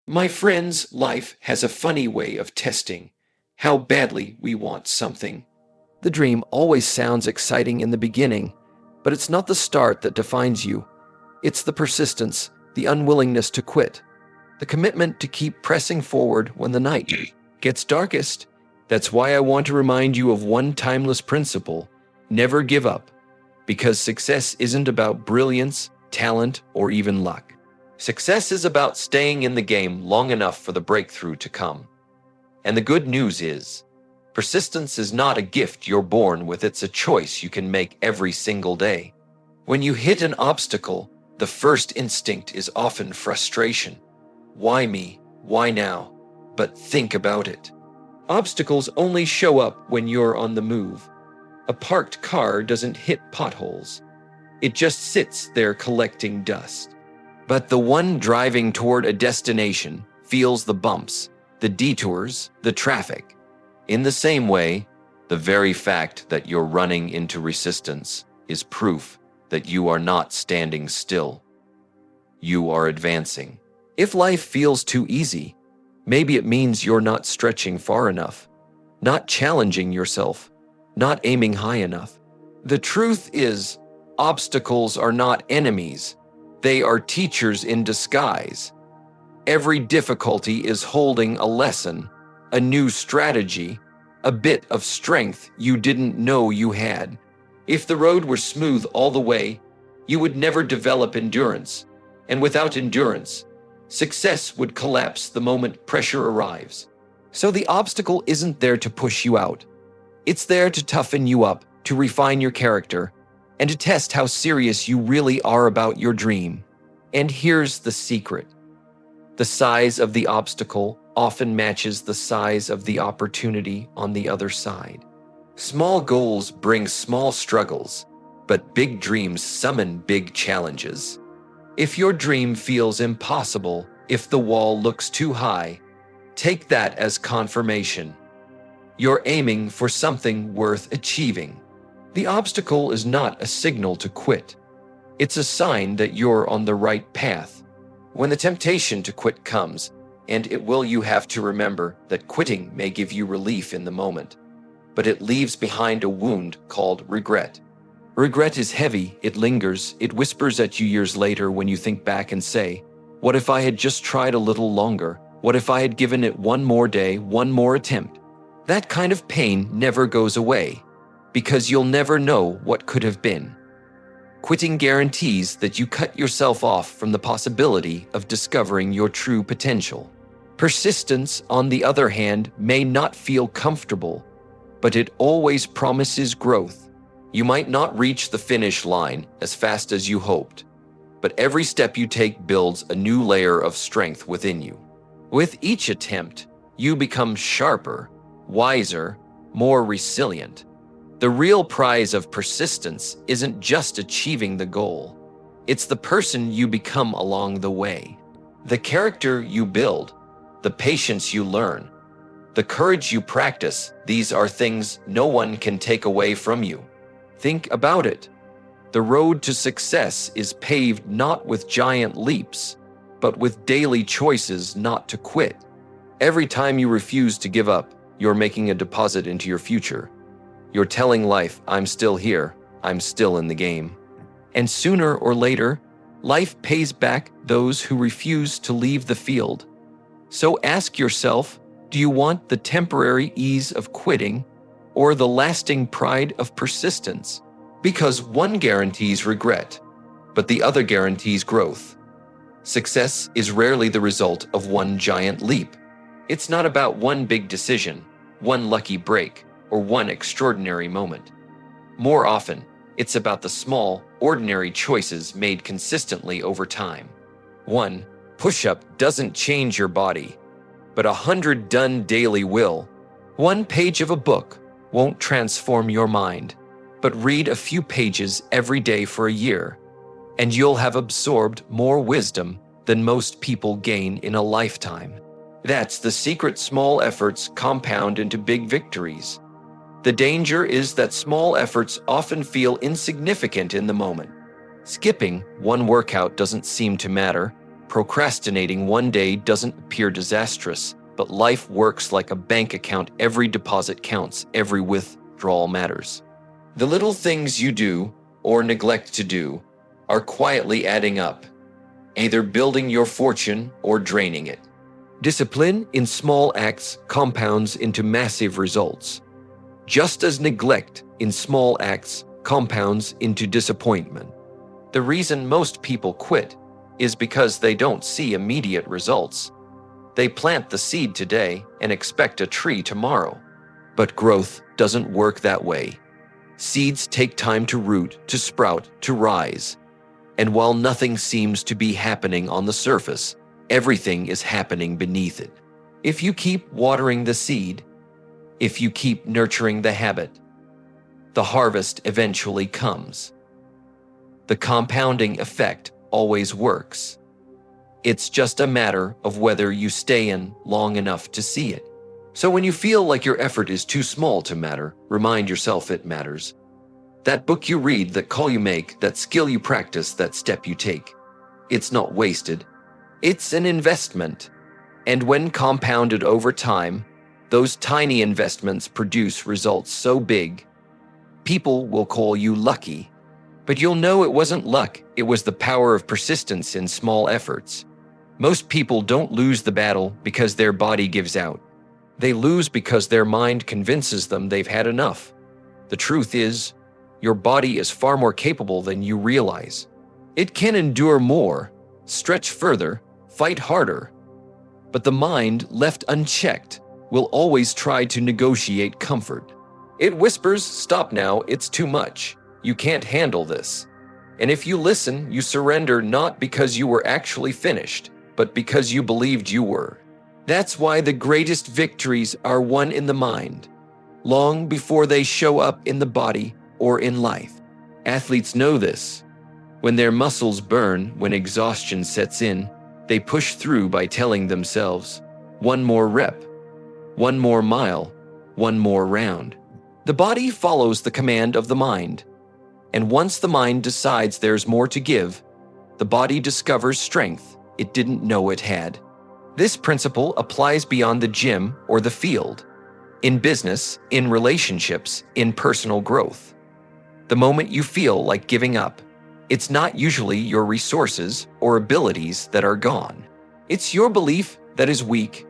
My friends, life has a funny way of testing how badly we want something. The dream always sounds exciting in the beginning, but it's not the start that defines you. It's the persistence, the unwillingness to quit, the commitment to keep pressing forward when the night gets darkest. That's why I want to remind you of one timeless principle: never give up, because success isn't about brilliance, talent, or even luck. Success is about staying in the game long enough for the breakthrough to come. And the good news is, persistence is not a gift you're born with, it's a choice you can make every single day. When you hit an obstacle, the first instinct is often frustration. Why me? Why now? But think about it. Obstacles only show up when you're on the move. A parked car doesn't hit potholes. It just sits there collecting dust. But the one driving toward a destination feels the bumps, the detours, the traffic. In the same way, the very fact that you're running into resistance is proof that you are not standing still. You are advancing. If life feels too easy, maybe it means you're not stretching far enough, not challenging yourself, not aiming high enough. The truth is, obstacles are not enemies. They are teachers in disguise. Every difficulty is holding a lesson, a new strategy, a bit of strength you didn't know you had. If the road were smooth all the way, you would never develop endurance. And without endurance, success would collapse the moment pressure arrives. So the obstacle isn't there to push you out. It's there to toughen you up, to refine your character, and to test how serious you really are about your dream. And here's the secret. The size of the obstacle often matches the size of the opportunity on the other side. Small goals bring small struggles, but big dreams summon big challenges. If your dream feels impossible, if the wall looks too high, take that as confirmation. You're aiming for something worth achieving. The obstacle is not a signal to quit. It's a sign that you're on the right path. When the temptation to quit comes, and it will, you have to remember that quitting may give you relief in the moment, but it leaves behind a wound called regret. Regret is heavy, it lingers, it whispers at you years later when you think back and say, what if I had just tried a little longer? What if I had given it one more day, one more attempt? That kind of pain never goes away, because you'll never know what could have been. Quitting guarantees that you cut yourself off from the possibility of discovering your true potential. Persistence, on the other hand, may not feel comfortable, but it always promises growth. You might not reach the finish line as fast as you hoped, but every step you take builds a new layer of strength within you. With each attempt, you become sharper, wiser, more resilient. The real prize of persistence isn't just achieving the goal. It's the person you become along the way, the character you build, the patience you learn, the courage you practice. These are things no one can take away from you. Think about it. The road to success is paved not with giant leaps, but with daily choices not to quit. Every time you refuse to give up, you're making a deposit into your future. You're telling life, I'm still here, I'm still in the game. And sooner or later, life pays back those who refuse to leave the field. So ask yourself, do you want the temporary ease of quitting or the lasting pride of persistence? Because one guarantees regret, but the other guarantees growth. Success is rarely the result of one giant leap. It's not about one big decision, one lucky break, or one extraordinary moment. More often, it's about the small, ordinary choices made consistently over time. One push-up doesn't change your body, but 100 done daily will. One page of a book won't transform your mind, but read a few pages every day for a year, and you'll have absorbed more wisdom than most people gain in a lifetime. That's the secret. Small efforts compound into big victories. The danger is that small efforts often feel insignificant in the moment. Skipping one workout doesn't seem to matter, Procrastinating one day doesn't appear disastrous, but life works like a bank account. Every deposit counts, every withdrawal matters. The little things you do or neglect to do are quietly adding up, either building your fortune or draining it. Discipline in small acts compounds into massive results, just as neglect in small acts compounds into disappointment. The reason most people quit is because they don't see immediate results. They plant the seed today and expect a tree tomorrow. But growth doesn't work that way. Seeds take time to root, to sprout, to rise. And while nothing seems to be happening on the surface, everything is happening beneath it. If you keep watering the seed, if you keep nurturing the habit, the harvest eventually comes. The compounding effect always works. It's just a matter of whether you stay in long enough to see it. So when you feel like your effort is too small to matter, remind yourself it matters. That book you read, that call you make, that skill you practice, that step you take, it's not wasted. It's an investment. And when compounded over time, those tiny investments produce results so big, people will call you lucky. But you'll know it wasn't luck, it was the power of persistence in small efforts. Most people don't lose the battle because their body gives out. They lose because their mind convinces them they've had enough. The truth is, your body is far more capable than you realize. It can endure more, stretch further, fight harder. But the mind, left unchecked, will always try to negotiate comfort. It whispers, "Stop now, it's too much. You can't handle this." And if you listen, you surrender not because you were actually finished, but because you believed you were. That's why the greatest victories are won in the mind, long before they show up in the body or in life. Athletes know this. When their muscles burn, when exhaustion sets in, they push through by telling themselves, "One more rep, one more mile, one more round." The body follows the command of the mind. And once the mind decides there's more to give, the body discovers strength it didn't know it had. This principle applies beyond the gym or the field, in business, in relationships, in personal growth. The moment you feel like giving up, it's not usually your resources or abilities that are gone. It's your belief that is weak.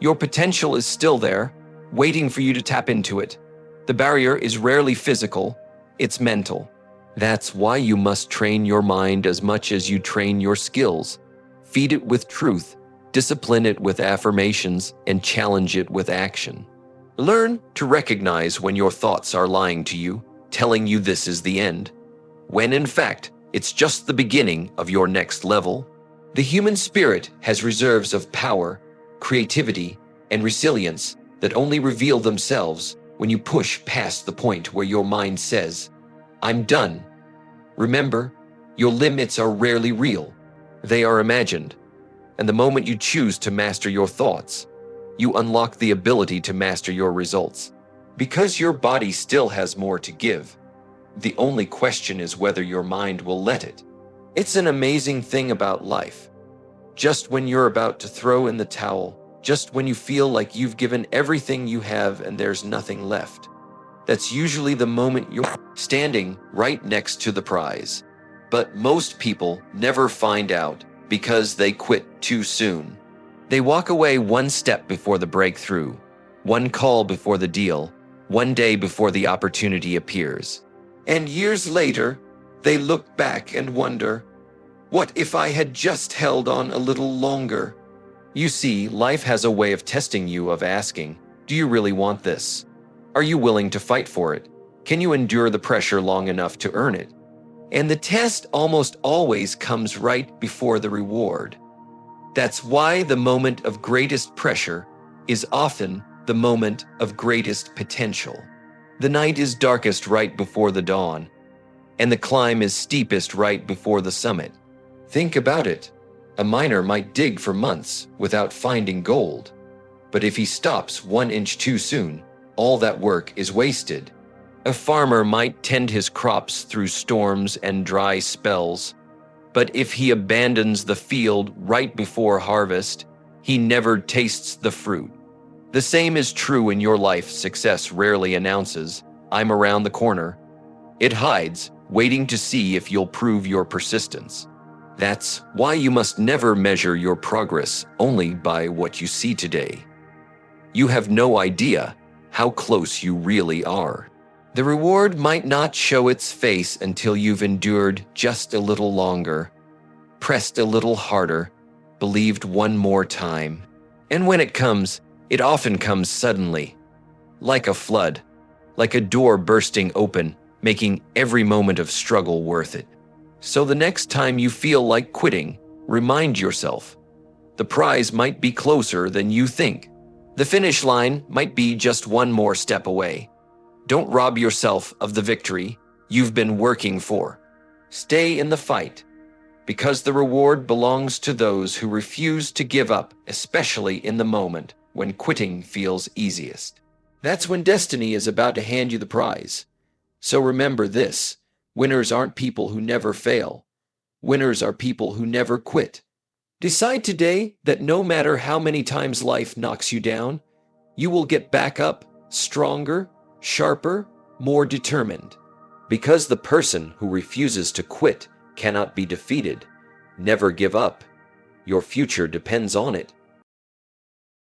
Your potential is still there, waiting for you to tap into it. The barrier is rarely physical, it's mental. That's why you must train your mind as much as you train your skills. Feed it with truth, discipline it with affirmations, and challenge it with action. Learn to recognize when your thoughts are lying to you, telling you this is the end, when in fact, it's just the beginning of your next level. The human spirit has reserves of power, creativity, and resilience that only reveal themselves when you push past the point where your mind says, "I'm done." Remember, your limits are rarely real. They are imagined. And the moment you choose to master your thoughts, you unlock the ability to master your results. Because your body still has more to give, the only question is whether your mind will let it. It's an amazing thing about life. Just when you're about to throw in the towel, just when you feel like you've given everything you have and there's nothing left, that's usually the moment you're standing right next to the prize. But most people never find out because they quit too soon. They walk away one step before the breakthrough, one call before the deal, one day before the opportunity appears. And years later, they look back and wonder, what if I had just held on a little longer? You see, life has a way of testing you, of asking, do you really want this? Are you willing to fight for it? Can you endure the pressure long enough to earn it? And the test almost always comes right before the reward. That's why the moment of greatest pressure is often the moment of greatest potential. The night is darkest right before the dawn, and the climb is steepest right before the summit. Think about it. A miner might dig for months without finding gold, but if he stops 1 inch too soon, all that work is wasted. A farmer might tend his crops through storms and dry spells, But if he abandons the field right before harvest, he never tastes the fruit. The same is true in your life. Success rarely announces, "I'm around the corner." It hides, waiting to see if you'll prove your persistence. That's why you must never measure your progress only by what you see today. You have no idea how close you really are. The reward might not show its face until you've endured just a little longer, pressed a little harder, believed one more time. And when it comes, it often comes suddenly, like a flood, like a door bursting open, making every moment of struggle worth it. So the next time you feel like quitting, remind yourself, the prize might be closer than you think. The finish line might be just one more step away. Don't rob yourself of the victory you've been working for. Stay in the fight, because the reward belongs to those who refuse to give up, especially in the moment when quitting feels easiest. That's when destiny is about to hand you the prize. So remember this: winners aren't people who never fail. Winners are people who never quit. Decide today that no matter how many times life knocks you down, you will get back up, stronger, sharper, more determined. Because the person who refuses to quit cannot be defeated. Never give up. Your future depends on it.